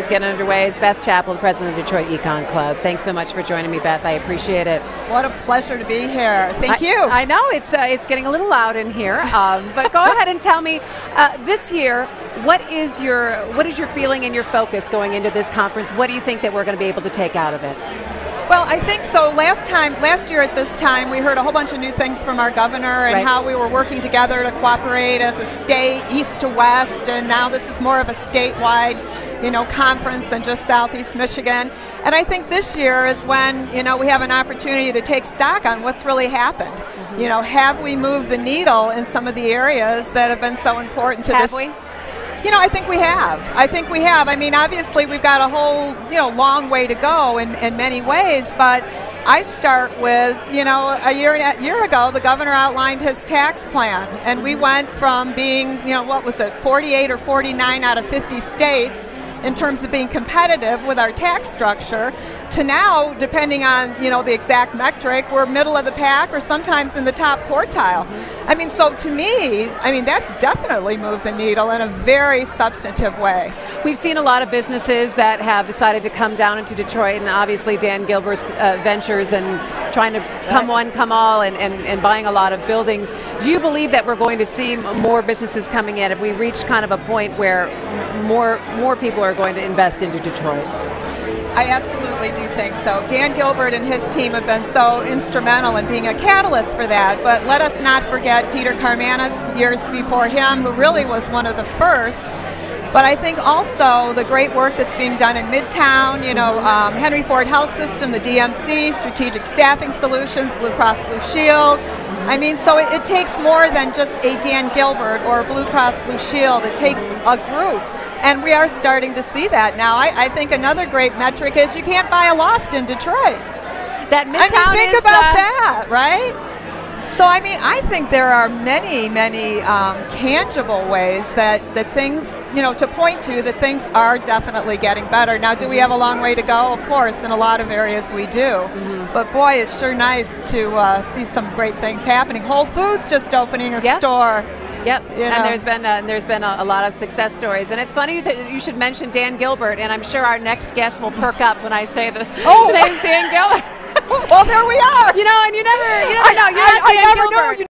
is getting underway. Is Beth Chappell, the president of the Detroit Econ Club. Thanks so much for joining me, Beth. I appreciate it. What a pleasure to be here. Thank you. I know it's getting a little loud in here, but go ahead and tell me this year, what is your feeling and your focus going into this conference? What do you think that we're going to be able to take out of it? Well, I think so. Last year at this time, we heard a whole bunch of new things from our governor and how we were working together to cooperate as a state, east to west, and now this is more of a statewide, conference than just Southeast Michigan. And I think this year is when, we have an opportunity to take stock on what's really happened. Mm-hmm. Have we moved the needle in some of the areas that have been so important to this? Have we? I think we have. I mean, obviously, we've got a whole, long way to go in many ways, but I start with, a year ago, the governor outlined his tax plan, and we went from being, 48 or 49 out of 50 states in terms of being competitive with our tax structure, to now, depending on, the exact metric, we're middle of the pack or sometimes in the top quartile. I mean, so to me, that's definitely moved the needle in a very substantive way. We've seen a lot of businesses that have decided to come down into Detroit, and obviously Dan Gilbert's ventures and trying to come one, come all, and buying a lot of buildings. Do you believe that we're going to see more businesses coming in? Have we reached kind of a point where more people are going to invest into Detroit? I absolutely do think so. Dan Gilbert and his team have been so instrumental in being a catalyst for that, but let us not forget Peter Carmanis years before him, who really was one of the first. But I think also the great work that's being done in Midtown, Henry Ford Health System, the DMC, Strategic Staffing Solutions, Blue Cross Blue Shield. I mean, so it takes more than just a Dan Gilbert or Blue Cross Blue Shield. It takes a group. And we are starting to see that now. I think another great metric is you can't buy a loft in Detroit. That Midtown think about that, right? So, I think there are many, many tangible ways that things, to point to that things are definitely getting better. Now, do we have a long way to go? Of course, in a lot of areas we do. Mm-hmm. But boy, it's sure nice to see some great things happening. Whole Foods just opening a store. Yep, and there's been a lot of success stories, and it's funny that you should mention Dan Gilbert, and I'm sure our next guest will perk up when I say the name Dan Gilbert. Well, there we are. And you never know. You're not Dan Gilbert.